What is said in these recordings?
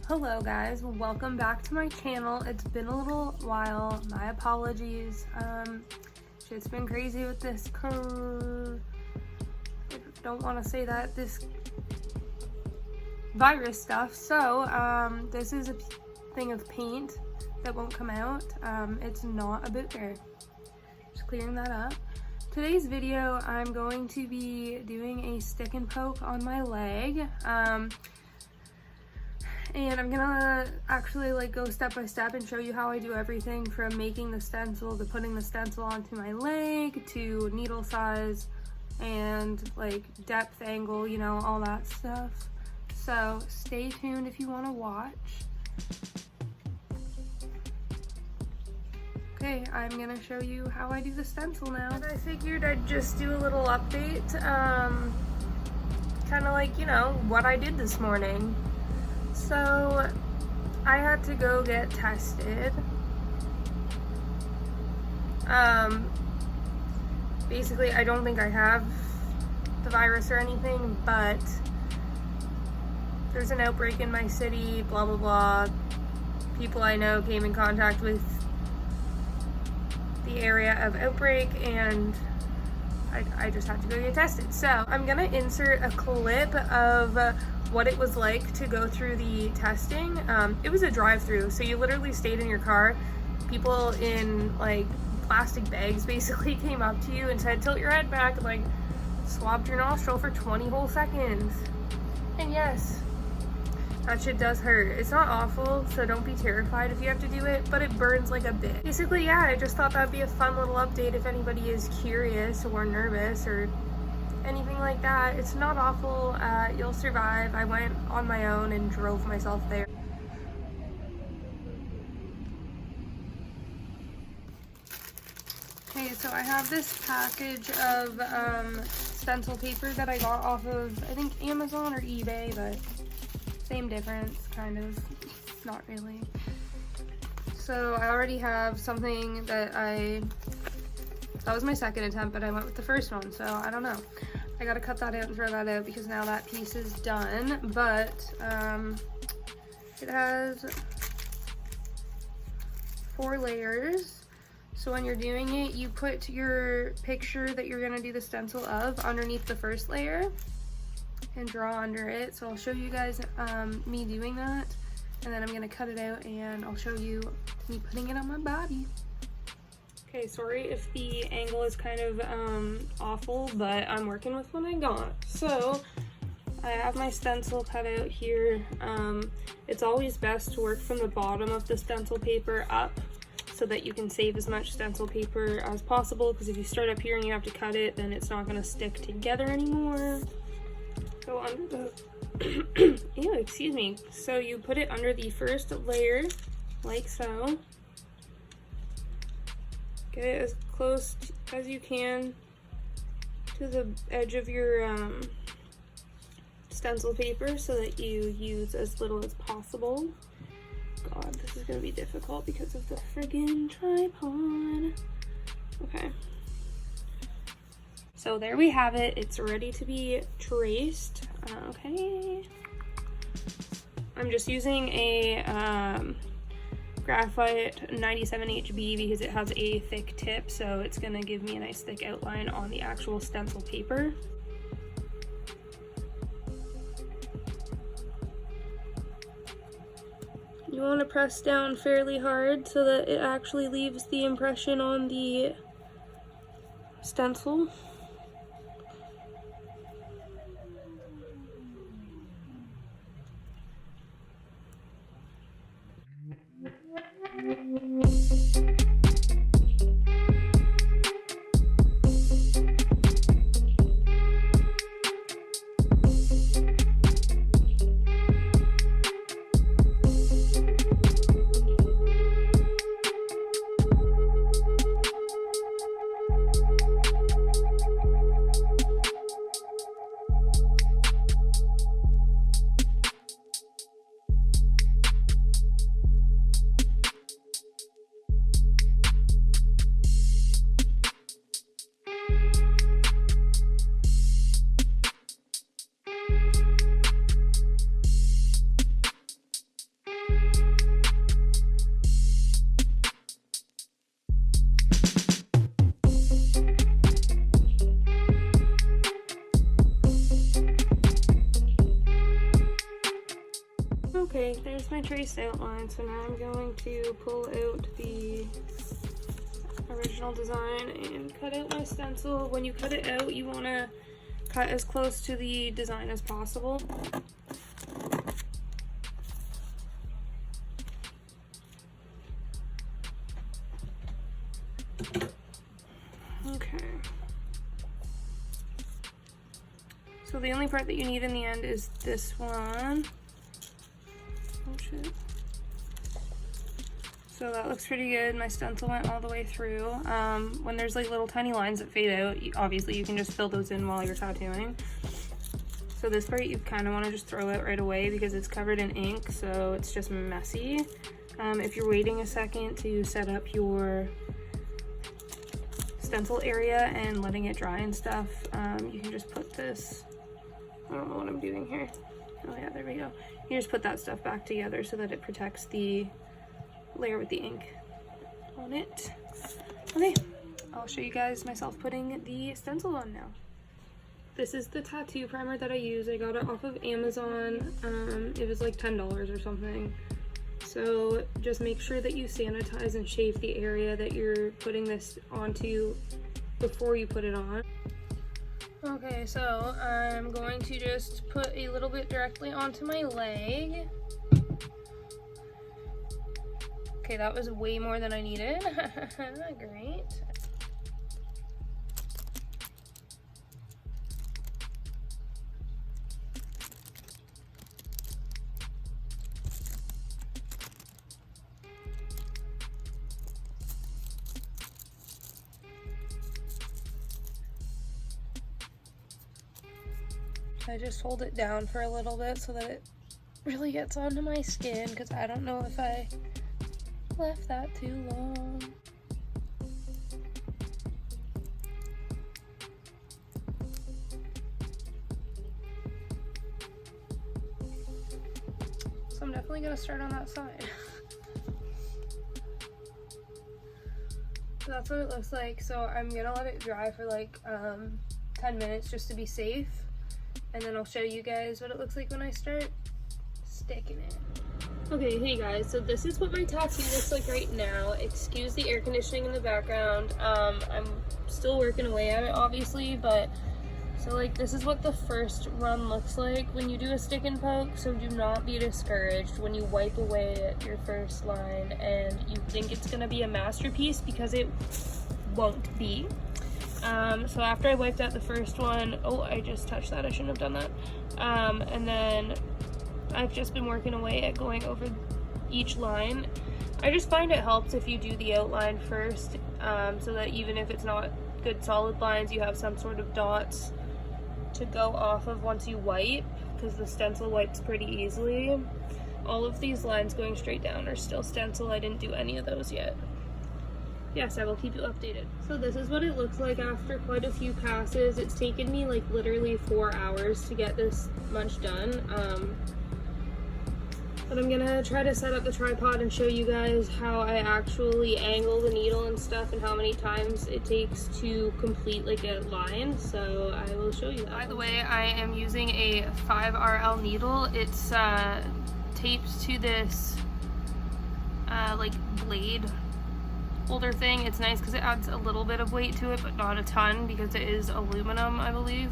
Hello guys, welcome back to my channel. It's been a little while, my apologies. Shit's been crazy with this I don't want to say that, this virus stuff. So this is a thing of paint that won't come out. It's not a boot bear. Just clearing that up. Today's video I'm going to be doing a stick and poke on my leg. And I'm gonna actually go step by step and show you how I do everything from making the stencil to putting the stencil onto my leg to needle size and depth, angle, you know, all that stuff. So stay tuned if you want to watch. Okay, I'm gonna show you how I do the stencil now. And I figured I'd just do a little update, kind of you know, what I did this morning. So I had to go get tested. Basically, I don't think I have the virus or anything, but there's an outbreak in my city, blah, blah, blah. People I know came in contact with the area of outbreak, and I just had to go get tested. So I'm gonna insert a clip of what it was like to go through the testing. It was a drive-through, so you literally stayed in your car. People in plastic bags basically came up to you and said, tilt your head back, and swabbed your nostril for 20 whole seconds. And yes, that shit does hurt. It's not awful, so don't be terrified if you have to do it, but it burns a bit. Basically, yeah, I just thought that'd be a fun little update if anybody is curious or nervous or anything like that. It's not awful. You'll survive. I went on my own and drove myself there. Okay, so I have this package of stencil paper that I got off of, I think, Amazon or eBay, but same difference, kind of. Not really. So I already have something that was my second attempt, but I went with the first one, so I don't know. I gotta cut that out and throw that out because now that piece is done, but it has 4 layers. So when you're doing it, you put your picture that you're gonna do the stencil of underneath the first layer and draw under it. So I'll show you guys me doing that, and then I'm gonna cut it out and I'll show you me putting it on my body. Okay, sorry if the angle is kind of awful, but I'm working with what I got. So I have my stencil cut out here. It's always best to work from the bottom of the stencil paper up so that you can save as much stencil paper as possible, because if you start up here and you have to cut it, then it's not going to stick together anymore. Go under the ew, excuse me. So you put it under the first layer like so. Get it as close as you can to the edge of your stencil paper so that you use as little as possible. God, this is gonna be difficult because of the friggin' tripod. Okay. So there we have it. It's ready to be traced. Okay. I'm just using a graphite 97 HB because it has a thick tip, so it's gonna give me a nice thick outline on the actual stencil paper. You want to press down fairly hard so that it actually leaves the impression on the stencil. Okay, there's my traced outline. So now I'm going to pull out the original design and cut out my stencil. When you cut it out, you want to cut as close to the design as possible. Okay. So the only part that you need in the end is this one. Oh shit. So that looks pretty good. My stencil went all the way through. When there's like little tiny lines that fade out, obviously you can just fill those in while you're tattooing. So this part you kind of want to just throw out right away because it's covered in ink, so it's just messy. If you're waiting a second to set up your stencil area and letting it dry and stuff, you can just put this, I don't know what I'm doing here. Oh yeah, there we go. You just put that stuff back together so that it protects the layer with the ink on it. Okay, I'll show you guys myself putting the stencil on now. This is the tattoo primer that I use. I got it off of Amazon. It was like $10 or something. So just make sure that you sanitize and shave the area that you're putting this onto before you put it on. Okay, so I'm going to just put a little bit directly onto my leg. Okay, that was way more than I needed. Great. I just hold it down for a little bit so that it really gets onto my skin, because I don't know if I left that too long. So I'm definitely gonna start on that side. So that's what it looks like. So I'm gonna let it dry for like 10 minutes just to be safe. And then I'll show you guys what it looks like when I start sticking it. Okay, hey guys, so this is what my tattoo looks like right now. Excuse the air conditioning in the background. I'm still working away at it, obviously, but so like this is what the first run looks like when you do a stick and poke. So do not be discouraged when you wipe away at your first line and you think it's gonna be a masterpiece, because it won't be. So after I wiped out the first one, oh, I just touched that, I shouldn't have done that. And then I've just been working away at going over each line. I just find it helps if you do the outline first, so that even if it's not good solid lines, you have some sort of dots to go off of once you wipe, because the stencil wipes pretty easily. All of these lines going straight down are still stencil. I didn't do any of those yet. Yes, I will keep you updated. So this is what it looks like after quite a few passes. It's taken me like literally 4 hours to get this much done. But I'm gonna try to set up the tripod and show you guys how I actually angle the needle and stuff and how many times it takes to complete like a line. So I will show you that. By the way, I am using a 5RL needle. It's taped to this like blade holder thing. It's nice because it adds a little bit of weight to it, but not a ton, because it is aluminum, I believe.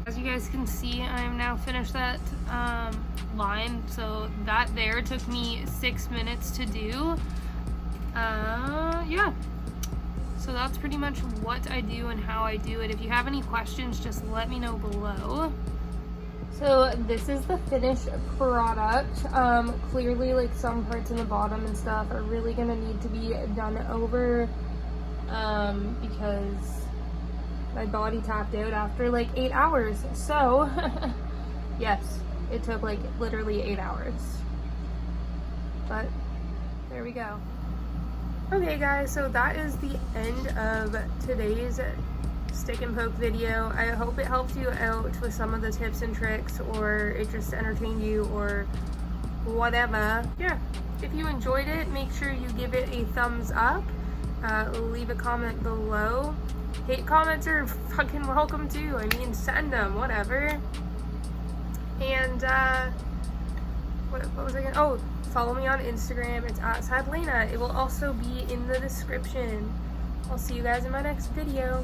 As you guys can see, I'm now finished that line. So that there took me 6 minutes to do. Yeah. So that's pretty much what I do and how I do it. If you have any questions, just let me know below. So this is the finished product. Clearly, like, some parts in the bottom and stuff are really gonna need to be done over, because my body tapped out after like 8 hours. So yes, it took like literally 8 hours, but there we go. Okay guys, so that is the end of today's stick and poke video. I hope it helped you out with some of the tips and tricks, or it just entertained you, or whatever. Yeah, if you enjoyed it, make sure you give it a thumbs up. Leave a comment below. Hate comments are fucking welcome too. I mean, send them, whatever. And what was I gonna, oh, follow me on Instagram. It's @sadlena. It will also be in the description. I'll see you guys in my next video.